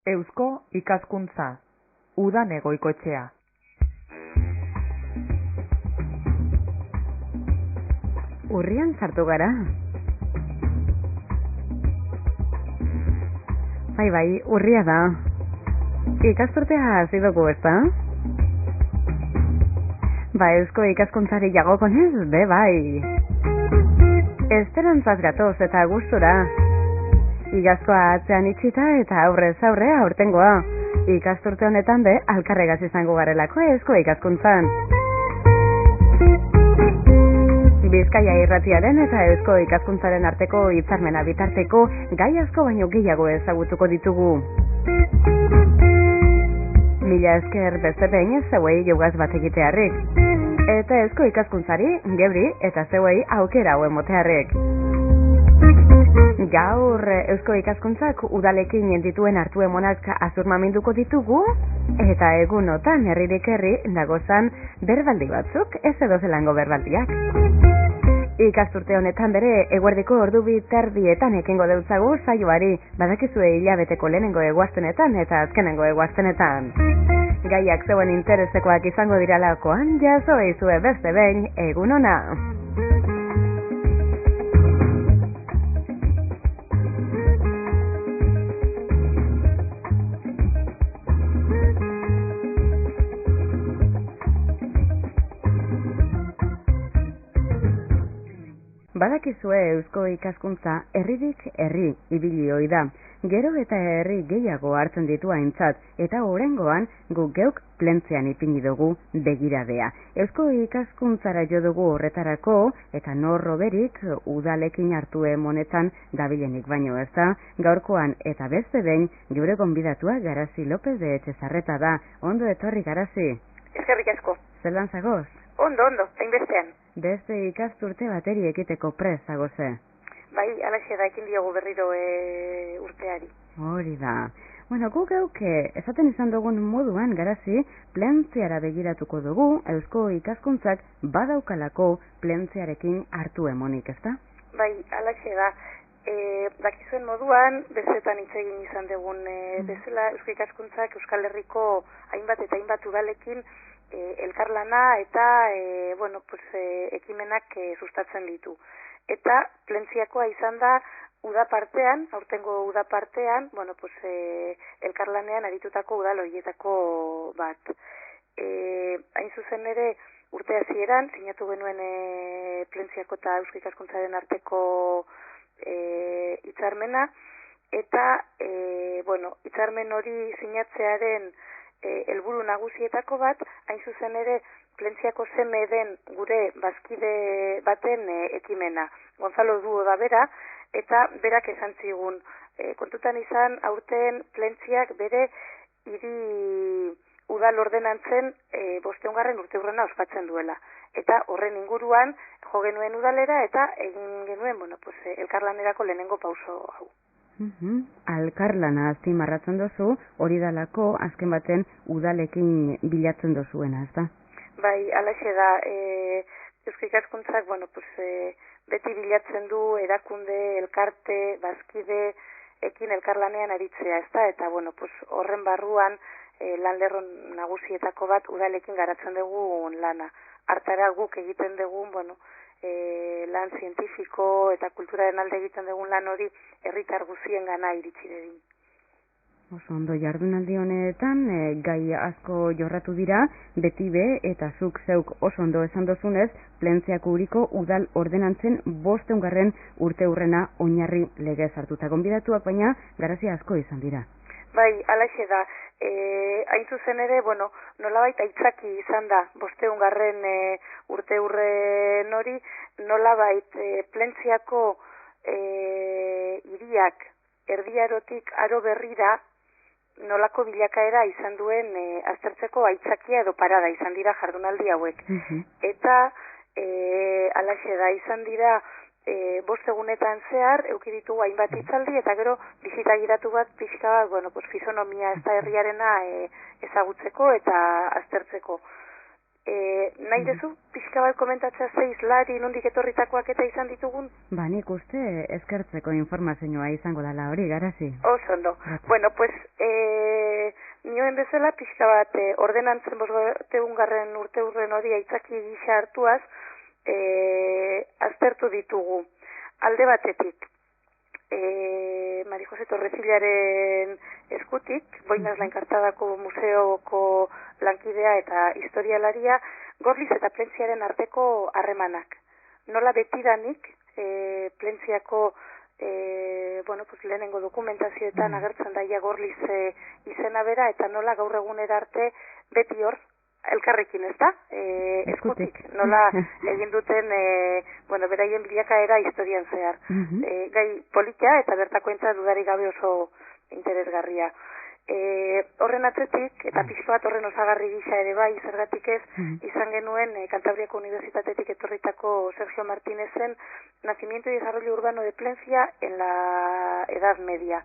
Eusko ikaskuntza, udan egoikoetxea. Urrian sartu gara. Bai, urria da. Ikasturtea hasi dugu, ezta? Ba, eusko ikaskuntzari jagokonez, bai. Esperantzaz gatoz eta gustura. Igazkoa atzean itxita eta aurrez aurre aurtengoa. Ikasturte honetan alkarregaz izango garelako eusko ikaskuntzan. Bizkaia irratiaren eta eusko ikaskuntzaren arteko hitzarmena bitarteko gai asko baino gehiago ezagutuko ditugu. Mila esker beste behin zeuei jugaz bat egitearrik. Eta eusko ikaskuntzari, gebri eta zeuei aukera hau emotearrik. Gaur eusko ikaskuntzak udalekin dituen hartu emonak azurmaminduko ditugu, eta egunotan herririk herri dagozan berbaldi batzuk, ez edo zelango berbaldiak. Ikasturte honetan bere eguerdiko ordu biterdietan ekingo deutzagu saioari, badakizue hilabeteko lehenengo eguaztenetan eta azkenengo eguaztenetan. Gaiak zeuen interesekoak izango diralakoan, jaso izue beste behin egun ona. Badakizue eusko ikaskuntza herririk herri ibili ohi da. Gero eta herri gehiago hartzen ditu aintzat, eta oraingoan guk geuk plentzean ipini dugu begiradea. Eusko ikaskuntzara jo dugu horretarako, eta norroberik udalekin hartu emonetan dabilenik baino ez da. Gaurkoan eta beste behin gure gonbidatua Garazi López de Etxezarreta da. Ondo etorri, Garazi. Eskerrik asko. Zelan zagoz? Ondo, hainbestean. Beste ikasturte bateri ekiteko prest zagoze. Bai, alaxe da ekin diogu berriro urteari. Hori da. Bueno, guk geuke, esaten izan dugun moduan, Garazi, plentziara begiratuko dugu, eusko ikaskuntzak badaukalako plentziarekin hartu emonik, ezta? Bai, alaxe da. Dakizuen moduan, bestetan hitz egin izan dugun bezala, eusko ikaskuntzak Euskal Herriko hainbat eta hainbat udalekin elkarlana eta ekimenak sustatzen ditu. Eta plentziakoa izan da aurtengo uda partean, elkarlanean aritutako udal horietako bat. Hain zuzen ere, urte hasieran sinatu genuen plentziako eta eusko ikaskuntzaren arteko hitzarmena, eta hitzarmen hori sinatzearen helburu nagusietako bat, hain zuzen ere, plentziako seme den gure bazkide baten ekimena. Gonzalo Duo da bera, eta berak esan zigun. Kontutan izan, aurten plentziak bere hiri udal ordenantzen 500. urteurrena ospatzen duela. Eta horren inguruan jo genuen udalera eta egin genuen, elkarlanerako lehenengo pauso hau. Alkarlana azpimarratzen dozu, hori dalako azken baten udalekin bilatzen dozuena, ez da? Bai, alaxe da, eusko ikaskuntzak, beti bilatzen du erakunde, elkarte, bazkide, ekin elkarlanean aritzea, ez da? Eta, horren barruan lanlerro nagusietako bat udalekin garatzen dugu lana. Hartara guk egiten dugun, lan zientifiko eta kulturaren alde egiten dugun lan hori herritar guztien gana iritsi dedin. Oso ondo, jardunaldi honetan gai asko jorratu dira, beti be eta zuk zeuk oso ondo esan dozunez, plentziako uriko udal ordenantzen 500. urteurrena oinarri legez hartuta. Gonbidatuak baina Garazi asko izan dira. Bai, alaxe da. Hain zuzen ere, nolabait aitzaki izan da 500. Urteurren hori, nolabait plentziako hiriak erdiarotik aro berrira nolako bilakaera izan duen aztertzeko aitzakia edo parada izan dira jardunaldi hauek. Eta alaxe da izan dira 5 egunetan zehar, eduki ditugu hainbat hitzaldi, eta gero bisita giratu bat pixka bat, fisonomia ez da herriarena ezagutzeko eta aztertzeko. Nahi dezu, pixka bat komentatzea ze islari nondik etorritakoak eta izan ditugun? Ba, nik uste eskertzeko informazioa izango dela hori, Garazi. Oso ondo. Bueno, pues, dioen bezala, pixka bat ordenantzen 5. urteurren hori aitzaki gisa hartuaz, aztertu ditugu. Alde batetik, Mari Jose Torrecillaren eskutik, Boinaz Lainkartadako museoko lankidea eta historialaria, Gorliz eta Plentziaren arteko harremanak. Nola betidanik, Plentziako lehenengo dokumentazioetan agertzen daia Gorliz izena bera, eta nola gaur egunera arte beti hor, elkarrekin, ez da? Eskutik. Nola egin duten, beraien bilakaera historian zehar. Gai politia eta bertako entza dudari gabe oso interesgarria. Horren atzetik, eta pixko bat horren osagarri gisa ere bai, zergatik ez, izan genuen Cantabriako Unibertsitatetik etorritako Sergio Martínezen Nacimiento y Desarrollo Urbano de Plencia en la Edad Media.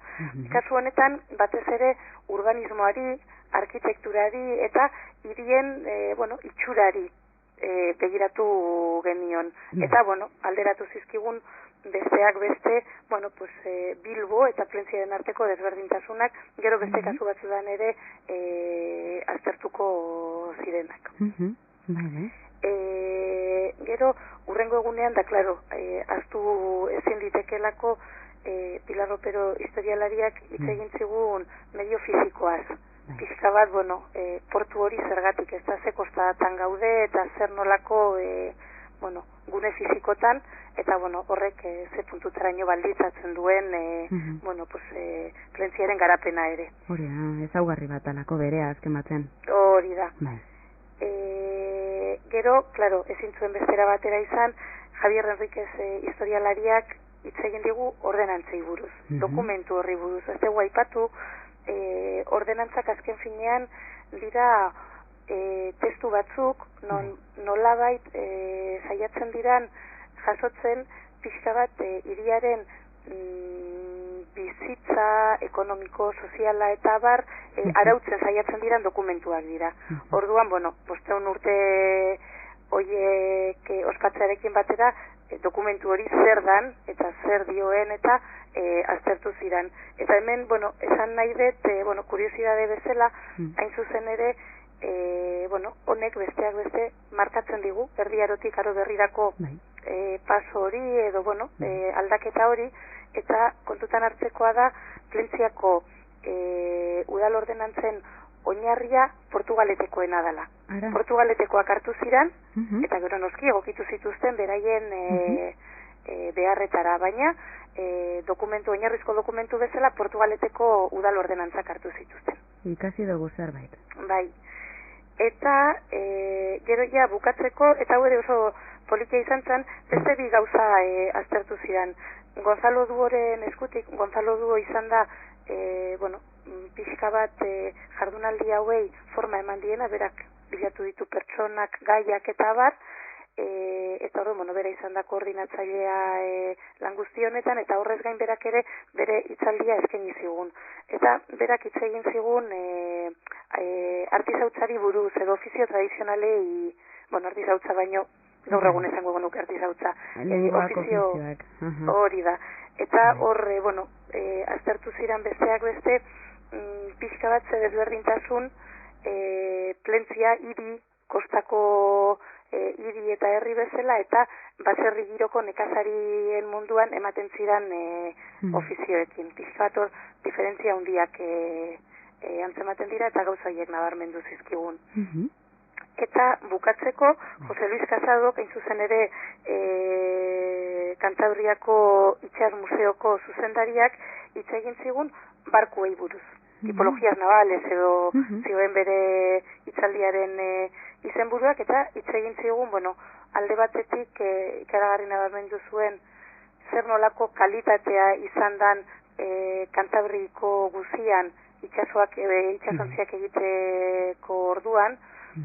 Kasu honetan, batez ere urbanismoari, arkitekturari eta hirien, itxurari begiratu genion. Eta, alderatu zizkigun besteak beste, Bilbo eta Plentziaren arteko desberdintasunak, gero beste kasu batzudan ere aztertuko zirenak. Gero, urrengo egunean, da, klaro, aztu ezin ditekelako Pilar Ropero historialariak hitz egin zigun medio fizikoaz. Pixka bat, portu hori zergatik, ez da ze kostatan gaude eta zer nolako gune fizikotan, eta horrek ze puntutaraino balditzatzen duen Plentziaren garapena ere. Hori da, ezaugarri bat alako berea azken batzen. Hori da. Gero, klaro, ezin zuen bestera batera izan, Javier Enriquez historialariak hitz egin digu ordenantzei buruz, dokumentu horri buruz. Ez dugu aipatu, ordenantzak azken finean dira testu batzuk, nolabait saiatzen diran jasotzen pixka bat hiriaren bizitza ekonomiko, soziala eta bar arautzen saiatzen diran dokumentuak dira. Orduan, 500 urte horiek ospatzearekin batera, dokumentu hori zer dan eta zer dioen eta aztertu ziran. Eta hemen, esan nahi dut, kuriosidade bezala, hain zuzen ere, honek besteak beste markatzen digu, Erdi Arotik Aro Berrirako paso hori edo, aldaketa hori, eta kontutan hartzekoa da, Plentziako udal ordenantzen oinarria Portugaletekoena dela. Portugaletekoak hartu ziran, eta gero noski egokitu zituzten beraien beharretara, baina oinarrizko dokumentu bezala Portugaleteko udal ordenantzak hartu zituzten. Ikasi dugu zerbait. Bai. Eta gero ja bukatzeko, eta hau ere oso politia izan zen, beste bi gauza aztertu zidan. Gonzalo Duoren eskutik, Gonzalo Duo izan da, pixka bat jardunaldi hauei forma eman diena, berak bilatu ditu pertsonak, gaiak eta bar, eta horre, bera izan da koordinatzailea lan guzti honetan, eta horrez gain berak ere bere hitzaldia eskaini zigun. Eta berak hitz egin zigun artizautzari buruz, edo ofizio tradizionalei, artizautza baino, gaur egun esango genuke artizautza, ofizio hori da. Eta horre, aztertu ziran besteak beste, pixka bat ze desberdintasun, Plentzia hiri, kostako hiri eta herri bezala, eta baserri giroko nekazarien munduan ematen ziran ofizioekin. Pixka bat hor, diferentzia handiak antzematen dira, eta gauza horiek nabarmendu zizkigun. Eta bukatzeko, Jose Luis Casado, hain zuzen ere Cantabriako Itxas Museoko zuzendariak hitz egin zigun barkuei buruz. Tipologias navales edo zioen bere hitzaldiaren izenburuak, eta hitz egin zigun, alde batetik ikaragarri nabarmendu zuen zer nolako kalitatea izan dan Cantabriko guzian itxasontziak egiteko orduan,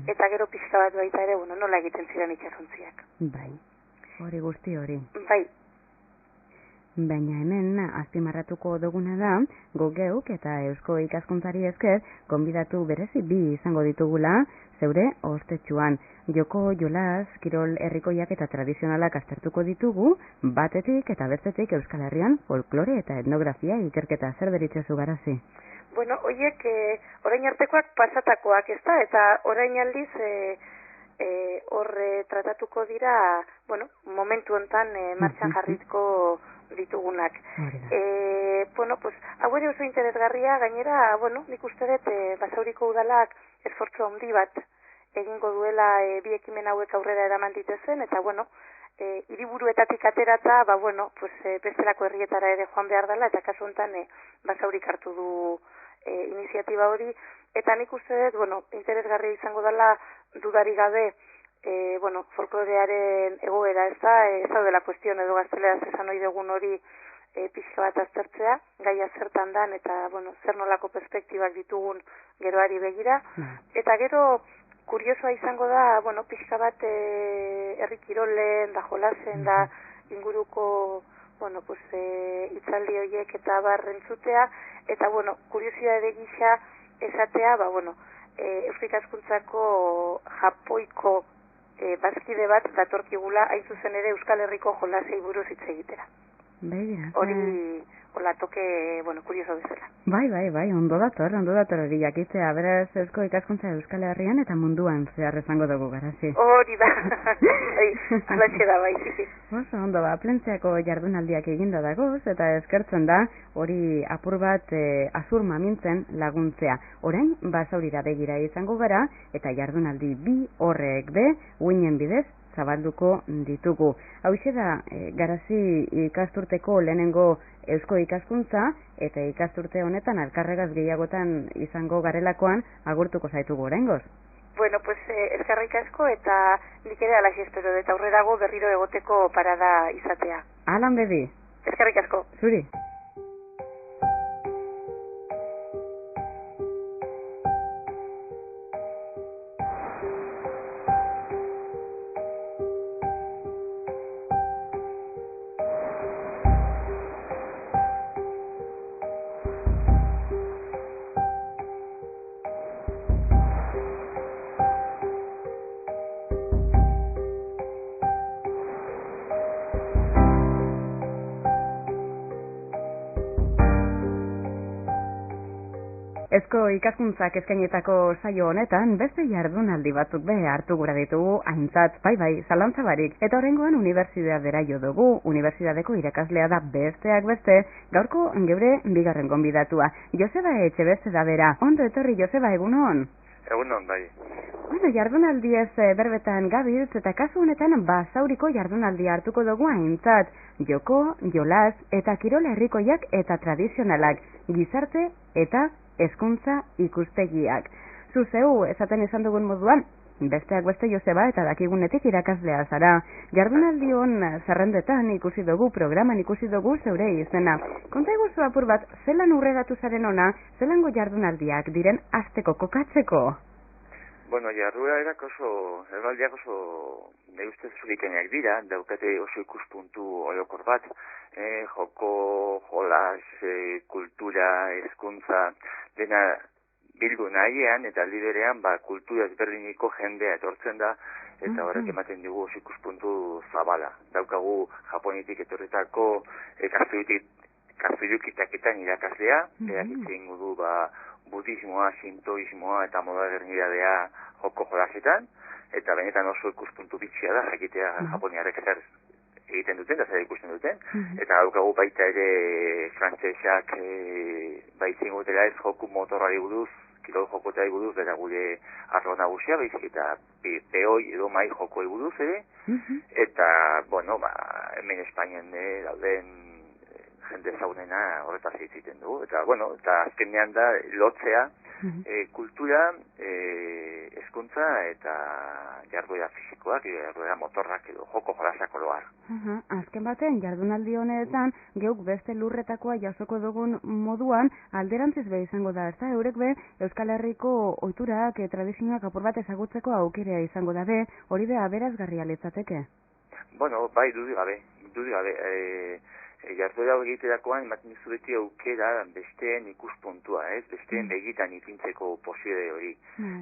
eta gero pixka bat baita ere, nola egiten ziren itxasontziak. Bai, hori guzti hori. Bai. Baina hemen azpimarratuko duguna da, geuk eta Eusko Ikaskuntzari esker, gonbidatu berezi bi izango ditugula, zeure ostetxuan. Joko, jolas, kirol herrikoiak eta tradizionalak aztertuko ditugu, batetik eta bestetik Euskal Herrian folklore eta etnografia ikerketa zer deritzezu garazi. Bueno, hoiek orain artekoak pasatakoak, ezta? Eta orain aldiz tratatuko dira, bueno, momentu hontan martxan jarriko ditugunak. Bueno, pues, hau ere oso interesgarria, gainera, bueno, nik uste dut Basauriko udalak esfortzu handi bat egingo duela bi ekimen hauek aurrera eraman ditezen, eta, bueno, hiriburuetatik aterata, ba, bueno, pues, bestelako herrietara ere joan behar dela, eta kasu honetan Basaurik hartu du iniziatiba hori, eta nik uste dut, bueno, interesgarria izango dela dudari gabe, bueno, folklorearen egoera, ez daudela kuestion edo gazteleraz esan ohi dugun hori pixka bat aztertzea, gaia zertan dan, eta, bueno, zer nolako perspektibak ditugun geroari begira, eta gero, kuriosoa izango da, bueno, pixka bat herri kirolen, da jolasen, da inguruko, bueno, pues, itzaldi horiek eta barrentzutea, eta, bueno, kuriosidade gisa esatea, ba, bueno, Euskal Hezkuntzako Japoiko bazkide bat datorkigula hain zuzen ere Euskal Herriko jolasei buruz hitz egitera. Hori toke, bueno, kurioso bezala. Bai, ondo dator hori jakitzea, beraz Eusko Ikaskuntza Euskal Herrian eta munduan zehar esango dugu garazi. Hori da, alaxe da, bai. Oso, ondo ba, Plentziako jardunaldiak eginda dagoz, eta eskertzen da, hori apur bat azur mamintzen laguntzea. Orain, Basaurira begira izango gara, eta jardunaldi bi horrek uinen bidez, zabalduko ditugu. Hauxe da, garazi ikasturteko lehenengo Eusko Ikaskuntza, eta ikasturte honetan alkarregaz gehiagotan izango garelakoan agurtuko zaitugu oraingoz. Bueno, pues eskerrik asko eta nik ere alaxe espero dut aurrerago berriro egoteko parada izatea. Alan bedi. Eskerrik asko. Zuri. Eusko Ikaskuntzak eskainetako saio honetan beste jardunaldi batzuk hartu gura ditugu aintzat, bai, zalantza barik. Eta horrengoan unibertsitatera jo dugu, unibertsitateko irakaslea da besteak beste, gaurko geure bigarren gonbidatua. Joseba Etxebeste da bera. Ondo etorri Joseba, egunon? Egunon, bai. Bueno, jardunaldi ez berbetan gabiltz eta kasu honetan Basauriko jardunaldia hartuko dugu aintzat. Joko, jolas eta kirol herrikoiak eta tradizionalak, gizarte eta hezkuntza ikustegiak. Zuzeu, esaten izan dugun moduan, besteak beste Joseba eta dakigunetik irakaslea zara. Jardunaldi hon zerrendetan ikusi dugu, programan ikusi dugu zeure izena. Konta eguzu apur bat, zelan urreratu zaren ona, zelango jardunaldiak diren asteko kokatzeko? Bueno, jarduerak oso, erbaldiak oso, ne ustez zurikeneak dira, daukate oso ikuspuntu orokor bat, joko, jolas, kultura, hezkuntza, dena bildu nahiean eta liderean kultura ezberdiniko jendea etortzen da, eta horrek ematen dugu oso ikuspuntu zabala. Daukagu Japonitik etorritako kastillukitaketan irakaslea, erakitzen du budismoa, sintoismoa eta modernidadea joko jolasetan, eta benetan oso ikuspuntu bitxia da, jakitea Japoniarrek zer egiten duten, da zer ikusten duten, eta daukagu baita ere frantsesak baitzen gutela ez joku motorrari buruz, kirol jokotari buruz, bera gure arlo nagusia, baizik eta peoi edo mai jokoi buruz ere, eta, bueno, hemen Espainian dauden jende zaunena horretaz egiten dugu, eta, bueno, eta azkenean da lotzea kultura, hezkuntza eta jarduera fisikoak, jarduera motorrak edo joko jolasako loar. Azken baten, jardunaldi honetan, geuk beste lurretakoa jasoko dugun moduan, alderantziz izango da, ezta? Eurek Euskal Herriko ohiturak, tradizioak apur bat ezagutzeko aukera izango da hori da aberazgarria litzateke? Bueno, bai, dudik gabe. Jarduera egiterakoan ematen dizu beti aukera besteen ikuspuntua, besteen begitan ipintzeko posible hori.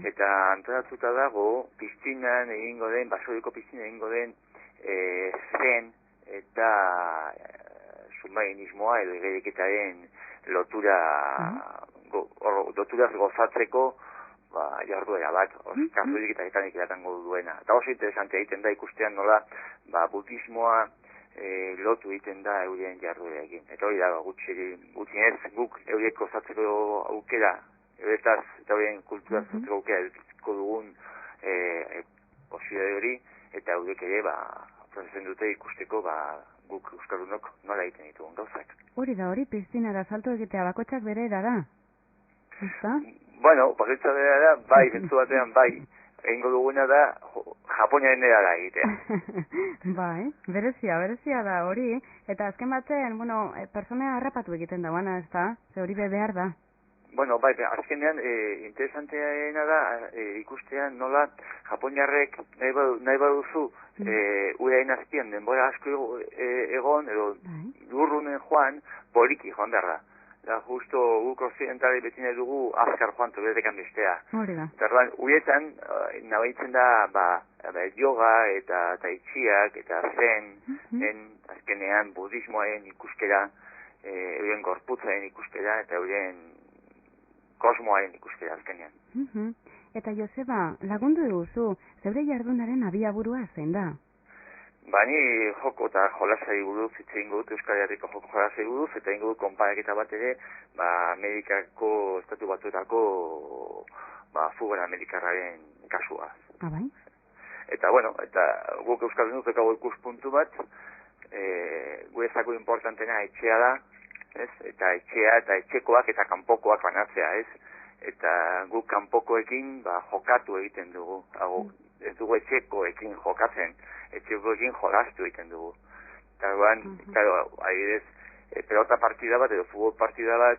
Eta antolatuta dago, piztinan egingo den, Basauriko piztinan egingo den zen eta submarinismoa edo igereketaren lotura doturaz gozatzeko jarduera bat, kasurik eta etanik eratango duena. Eta oso interesante egiten da ikustean nola budismoa lotu egiten da eurien jarduera egin. Eta hori da, gutxienez guk euriek gozatzeko aukera, euretaz eta eurien kultura gozatzeko aukera edukiko dugun posible hori, eta euriek ere, prozesen dute ikusteko, guk euskaldunok nola egiten ditugun gauzak. Hori da, hori piztinara salto egitea bakotxak bere da. Ezta? Bueno, bakotxak bere da, bai, zentzu batean, bai. Egingo duguna da, Japoniaren erara egitea. Bai, berezia da hori. Eta azken batzen, pertsonea harrapatu egiten da, ezta? Ze hori behar da. Bueno, bai, azkenean, interesanteena da, ikustean nola, Japoniarrek nahi baduzu, urain azpian denbora asko egon, edo lurrunen joan, poliki joan darra. Da, justo guk occidentali beti nahi dugu azkar joan tobetekan bestea. Hori da. Zerban, uretan, nabaitzen da, yoga eta tai chiak eta zen, azkenean budismoaren ikuskera, euren gorputzaren ikuskera eta euren kosmoaren ikuskera azkenean. Eta Joseba, lagundu duzu, zeure jardunaren abiaburua zein da? Ni joko eta jolasari buruz hitz egingo dut, Euskal Herriko joko jolasari buruz, eta egingo dut konparaketa bat ere, Amerikako, Estatu Batuetako, futbol amerikarraren kasua. Bai? Eta, eta guk Euskal Herriko ikuspuntu bat, guretzako importantena etxea da, ez? Eta etxea eta etxekoak eta kanpokoak banatzea, ez? Eta guk kanpokoekin jokatu egiten dugu. Ez dugu etxekoekin jokatzen, etxekoekin jolastu egiten dugu. Eta adibidez, pelota partida bat edo futbol partida bat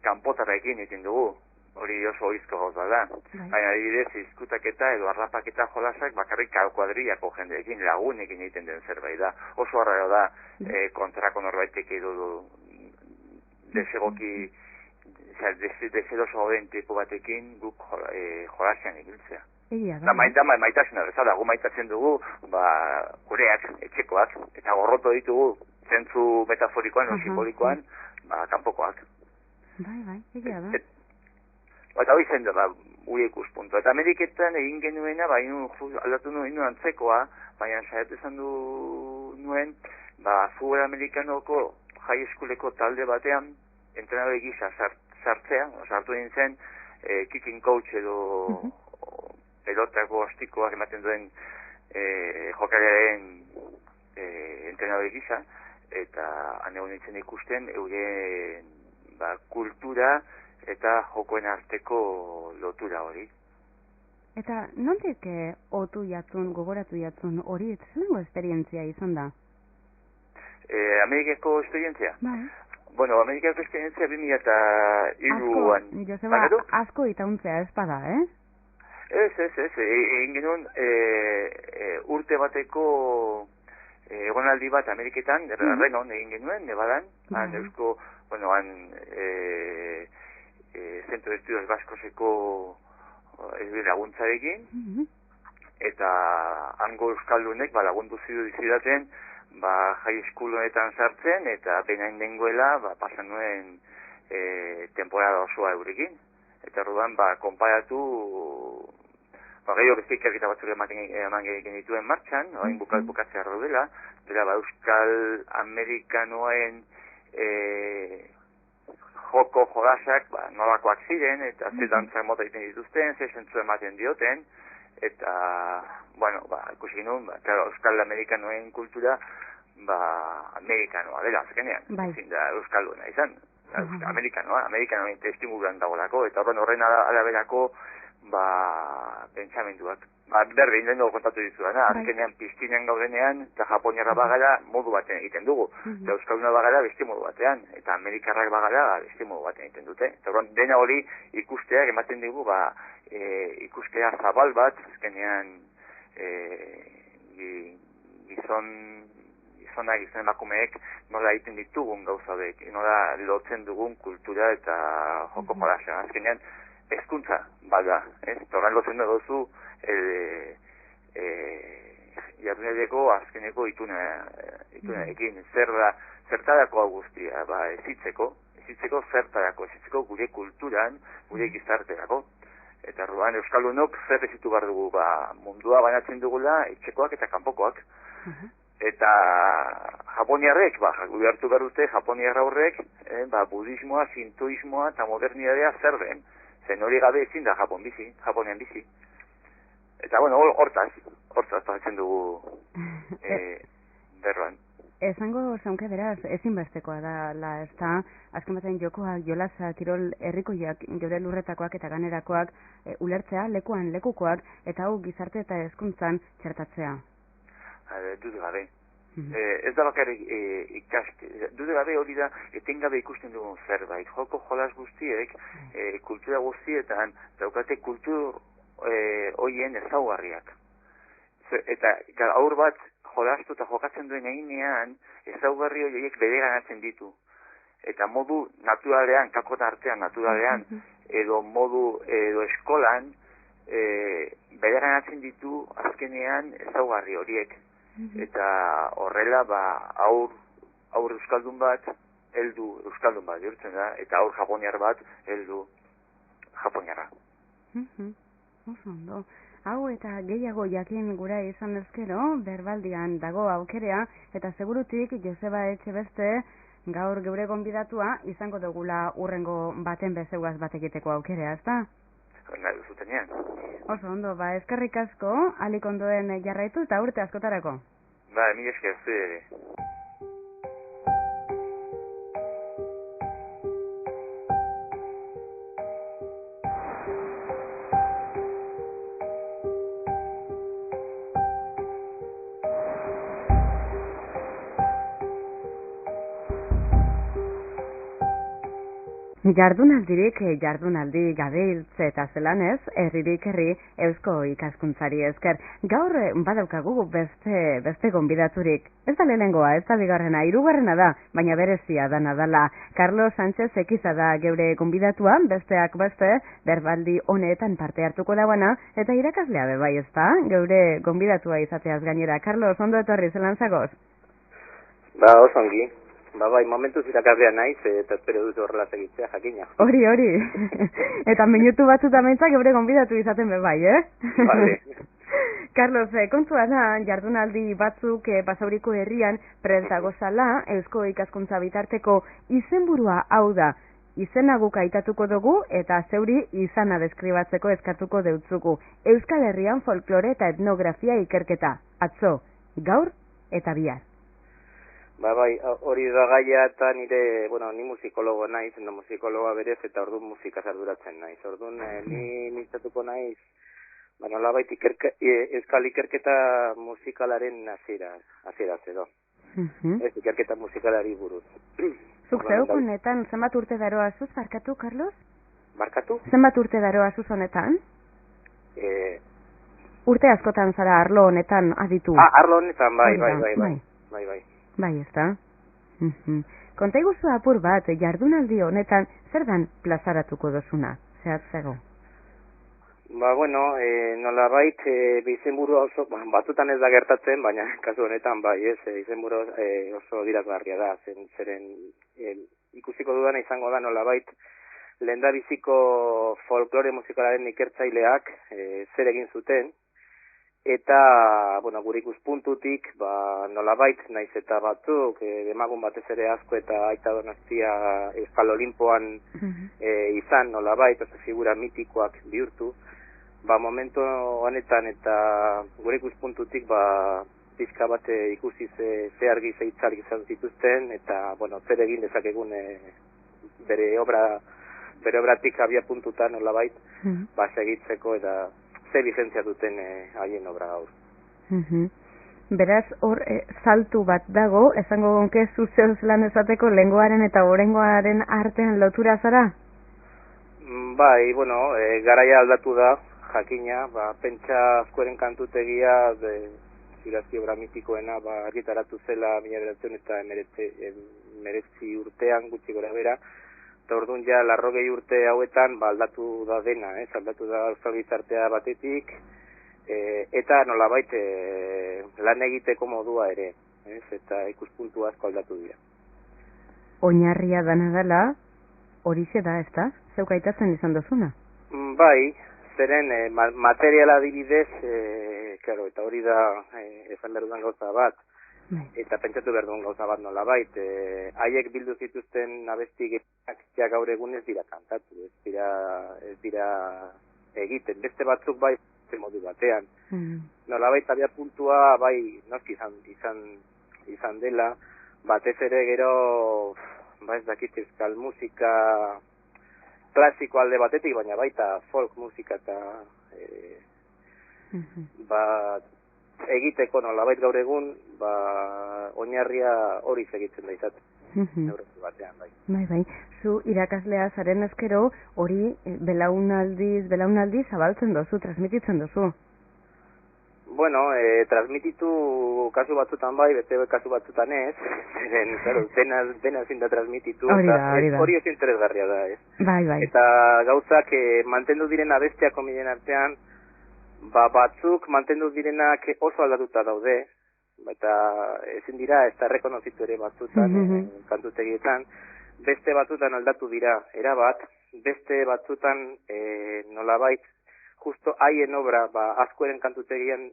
kanpotarrekin egiten dugu. Hori oso oizko gauza da. Baina adibidez, izkutaketa edo arrapaketa jolasak bakarrik kuadrillako jendeekin, lagunekin egiten den zerbait da. Oso arraro da kontrako norbaitek edo desegoki, deseroso den tipo batekin guk jolasean ibiltzea. Da maitasuna bezala, gu maitatzen dugu, gureak, etxekoak, eta gorroto ditugu, zentzu metaforikoan o simbolikoan, kanpokoak. Bai, egia da. Eta hori zen da, gure ikuspuntu. Eta Ameriketan egin genuena, aldatu nuen antzekoa, baina saiatu esan du nuen, futbol amerikanoko high schooleko talde batean, entrenadore gisa sartzea, sartu egin zen, kicking coach edo pelotako ostikoak ematen duen jokarearen entrenadore gisa, eta ane honitzen ikusten euren kultura eta jokoen arteko lotura hori. Eta nondik gogoratu jatzun hori, zelango esperientzia izan da? Amerikako esperientzia? Bai. Amerikako esperientzia 2003an. Joseba, asko itauntzea espada, Ez. Egin genuen urte bateko egonaldi bat Ameriketan, Renon egin genuen, Nevadan, eusko, Zentro de Estudios Baskoseko laguntzarekin, eta hango euskaldunek lagundu zidaten, high school honetan sartzen, eta benain dengoela, pasan nuen temporada osoa eurekin. Eta orduan, konparatu, gehiago beste ikerketa batzuk eman genituen martxan, hain bukatzea dela, Euskal Amerikanoen joko jolasak, nolakoak ziren, eta ze dantzak mota egiten dituzten, ze zentzu ematen dioten, eta, ikusi genuen, Euskal Amerikanoen kultura, amerikanoa dela, azkenean, ezin da Euskalduna izan. Amerikanoen testimuran dagoelako, eta horren araberako pentsamenduak. Berdin den dugu kontatu dizudana, azkenean piztinean gaudenean, eta Japoniarra bagara modu baten egiten dugu. Eta Euskalduna bagara beste modu batean, eta Amerikarrak bagara beste modu baten egiten dute. Eta dena hori ikusteak ematen digu, ikustea zabal bat, azkenean gizonak, gizon emakumeek nola egiten ditugun gauza horiek, nola lotzen dugun kultura eta joko jolasean. Azkenean, hezkuntza bada, ez? Torran lotzen dugu jardunedeko azkeneko itunarekin. Zertarako guztia, ezitzeko, ezitzeko zertarako, ezitzeko gure kulturan, gure gizarterako. Eta orduan euskaldunok zer ezitu behar dugu, mundua banatzen dugula etxekoak eta kanpokoak. Eta japoniarrek, gure hartu behar dute japoniarra horrek, budismoa, sintoismoa eta modernidadea zer den. Zen hori gabe ezin da Japonian bizi. Eta bueno, hortaz pasatzen dugu berroan. Esango zaunke beraz, ezinbestekoa da, ezta, azken batean jokoak, jolasa, kirol herrikoiak, geure lurretakoak eta ganerakoak, ulertzea, lekukoak, eta hau gizarte eta hezkuntzan txertatzea. Dude gabe. Ez da bakarrik dude gabe hori da etengabe ikusten dugun zerbait. Joko jolas guztiek, kultura guztietan, daukate kultur hoien ezaugarriak. Eta aur bat jolastu eta jokatzen duen einean, ezaugarri horiek bereganatzen ditu. Eta modu naturalean, kakota artean naturalean, edo eskolan, bereganatzen ditu azkenean ezaugarri horiek. Eta horrela, aur euskaldun bat, heldu euskaldun bat bihurtzen da, eta aur japoniar bat, heldu japoniarra. Oso ondo. Hau eta gehiago jakin gura izan ezkero, berbaldian dago aukerea, eta segurutik Joseba Etxebeste gaur geure gonbidatua izango dugula urrengo baten bezeuaz bat egiteko aukerea, ezta? Nahi duzutenean. Oso ondo, eskerrik asko, alik ondoen jarraitu eta urte askotarako. Mila esker, zu ere. Jardunaldirik jardunaldi gabiltz eta zelanez, herririk herri eusko ikaskuntzari esker. Gaur badaukagu beste gonbidaturik. Ez da lehenengoa, ez da bigarrena, hirugarrena da, baina berezia dana dala. Carlos Sánchez Ekiza da geure gonbidatua, besteak beste, berbaldi honetan parte hartuko dauana, eta irakaslea bebai ez da, geure gonbidatua izateaz gainera. Carlos, ondo etorri zelan zagoz? Osongi. Bai, momentuz irakaslea naiz, eta espero dut horrela segitzea, jakina. Hori. Eta minutu batzuta mentza geure gonbidatu izaten bebai, Vale. Carlos, kontua da, jardunaldi batzuk Basauriko herrian prestago zala, eusko ikaskuntza bitarteko izenburua hau da. Izena guk aitatuko dugu eta zeuri izana deskribatzeko eskatuko deutzuku. Euskal Herrian folklore eta etnografia ikerketa. Atzo, gaur eta bihar. Bai, hori da gaia eta nire, ni musikologo naiz, musikologoa berez eta orduan musikaz arduratzen naiz. Orduan ni mintzatuko naiz, nolabait euskal ikerketa musikalaren hasiera edo. Ez ikerketa musikalari buruz. Zuk zeuk honetan, zenbat urte daroa zuz, barkatu, Carlos? Barkatu? Zenbat urte daroa zuz honetan? Urte askotan zara arlo honetan aditu. Arlo honetan, bai. Bai, ez da. Konta iguzu apur bat, jardunaldi honetan, zer dan plazaratuko dozuna? Zehatzago? Nolabait, izenburu oso, batzutan ez da gertatzen, baina kasu honetan, izenburu oso dirazgarria da, zeren ikusiko dudana izango da nolabait, lehendabiziko folklore musikalaren ikertzaileak zer egin zuten, eta, gure ikuspuntutik, nolabait, naiz eta batzuk, demagun batez ere asko eta Aita Donostia Euskal Olimpoan izan, nolabait, oso figura mitikoak bihurtu, momentu honetan eta gure ikuspuntutik, pizka bat ikusi ze argi ze hitzak izan zituzten, eta, zer egin dezakegun bere obratik abia puntutan, nolabait, segitzeko eta ze lizentzia duten haien obra gaur. Beraz, hor saltu bat dago, esango gonke zuzeuz lan esateko lengoaren eta orengoaren artean lotura zara? Bai, garaia aldatu da, jakina, pentsa askoren kantutegia, inspirazio obra mitikoena, argitaratu zela 1919 urtean gutxi gora bera, eta orduan ja, 80 urte hauetan, aldatu da dena, aldatu da euskal gizartea batetik, eta nolabait lan egiteko modua ere, eta ikuspuntu asko aldatu dira. Oinarria dana dela, horixe da, ezta? Zeuk aitatzen izan duzuna? Bai, zeren materiala adibidez, claro, eta hori da esan behar dudan gauza bat, eta pentsatu behar duen gauza bat nolabait, haiek bildu zituzten abesti gehienak gaur egun ez dira kantatu, ez dira egiten, beste batzuk bai modu batean. Nolabait abia puntua bai noski izan dela, batez ere gero, ez dakit euskal musika klasiko alde batetik, baina baita folk musika eta egiteko nolabait gaur egun, oinarria hori segitzen da izaten. Neurri batean, bai. Bai. Zu irakaslea zaren ezkero hori belaunaldiz zabaltzen dozu, transmititzen dozu. Bueno, transmititu kasu batzutan bai, beste kasu batzutan ez. Claro, dena ezin da transmititu. Hori oso interesgarria da, ez? Bai. Eta gauzak mantendu diren abestiak kominen artean, batzuk mantendu direnak oso aldatuta daude, eta ezin dira, ez da rekonozitu ere batzutan, kantutegietan, beste batzutan aldatu dira, erabat, beste batzutan nolabait, justo haien obra, azkoeren kantutegian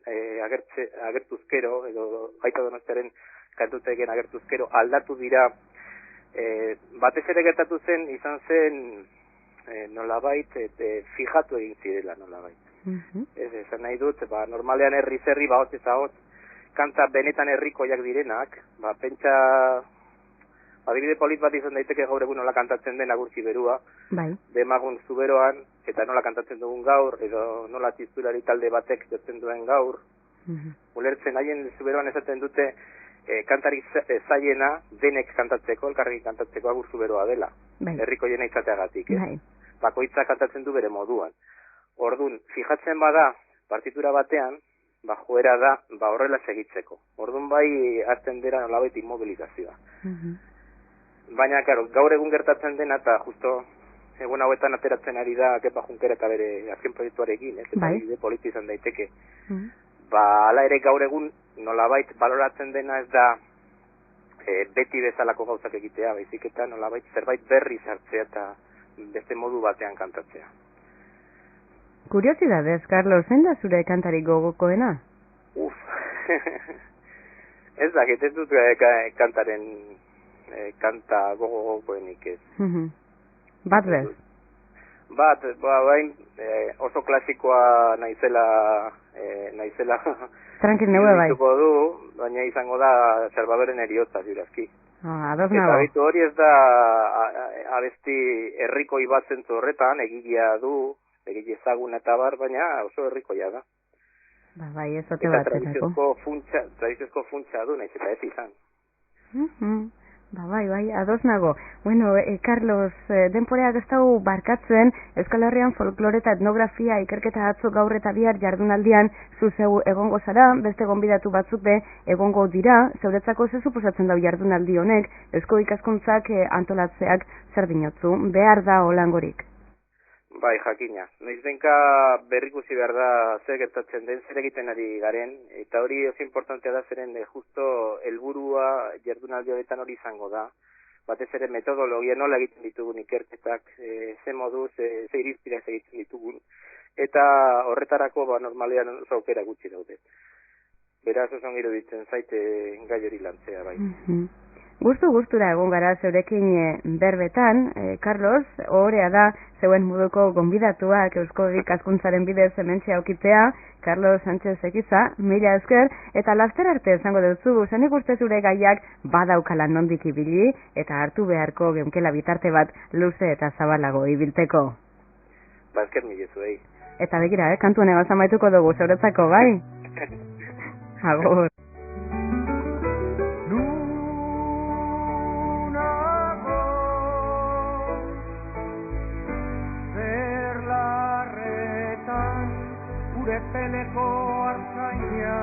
agertuzkero, edo Aita Donostiaren kantutegian agertuzkero, aldatu dira, batez ere gertatu zen, izan zen nolabait, fijatu egin zirela nolabait. Esan nahi dut, normalean herri hotz hotz, kanta benetan herrikoiak direnak, pentsa, adibide polit bat izan daiteke gaur egun nola kantatzen den Agurtzi Berua, Demagun Zuberoan, eta nola kantatzen dugun gaur, edo nola txistulari talde batek jotzen duen gaur. Ulertzen haien Zuberoan esaten dute, kantari zaiena denek kantatzeko, elkarrekin kantatzeko Agur Zuberoa dela, herrikoiena izateagatik. Bakoitza kantatzen du bere moduan. Ordun, fijatzen bada, partitura batean, joera da, horrela segitzeko. Ordun bai, azten dira nolabait immobilizazioa. Baina, claro, gaur egun gertatzen dena, eta justo egun hauetan ateratzen ari da Kepa Junkera eta bere azken proiektuarekin, eta bide politi izan daiteke. Hala ere gaur egun nolabait baloratzen dena ez da beti bezalako gauzak egitea, baizik eta nolabait zerbait berri sartzea eta beste modu batean kantatzea. Kuriosidadez, Carlos, zein da zure kantarik gogokoena? Ez dakit, ez dut kantaren kanta gogokoenik ez. Bat bez? Bain oso klasikoa naizela tranquil neue bai. Du, baina izango da Salvadoren Heriotza ziurazki. Ados nago. Eta bitu hori ez da abesti herrikoi bat zentzu horretan, egilea du, egile ezagun eta baina oso herrikoia da. Bai, ez ote bat. Eta tradiziozko funtsa du, nahiz eta ez izan. Bai, ados nago. Bueno, Carlos, denporeak ez dugu barkatzen, Euskal Herrian folklore eta etnografia ikerketa atzo gaur eta bihar jardunaldian zuzeu egongo zara, beste gonbidatu batzuk be egongo dira, zeuretzako ze suposatzen dau jardunaldi honek, Eusko ikaskuntzak antolatzeak zer dinotzu, behar da holangorik? Bai, jakina. Noiz denka berrikusi behar da zer gertatzen den, zer egiten ari garen, eta hori oso importantea da zeren justo helburua jardunaldi honetan hori izango da. Batez ere metodologia nola egiten ditugun ikerketak, ze moduz, ze irizpideak egiten ditugun, eta horretarako normalean oso aukera gutxi daude. Beraz oso iruditzen zaite gai hori lantzea, bai. Gustura egon gara zeurekin berbetan, Carlos, ohorea da zeuen moduko gonbidatuak Eusko Ikaskuntzaren bidez hementxe aukitzea, Carlos Sánchez Ekiza, mila esker, eta laster arte esango dutzu, zenik uste zure gaiak badaukala nondik ibili, eta hartu beharko geukela bitarte bat luze eta zabalago ibilteko. Esker milezu, Eta begira, kantu negaz amaituko dugu zeuretzako, bai? Agur. Peleko artzaina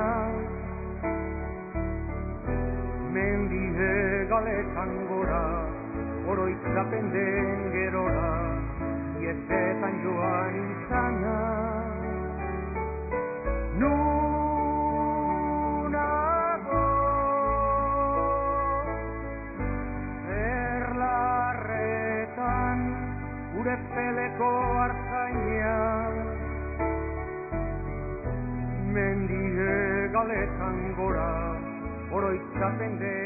mendide galetan gora oroitzapen den gerora iezetan joan izana nunago erlarretan mendie galetan gora, oroitzapen den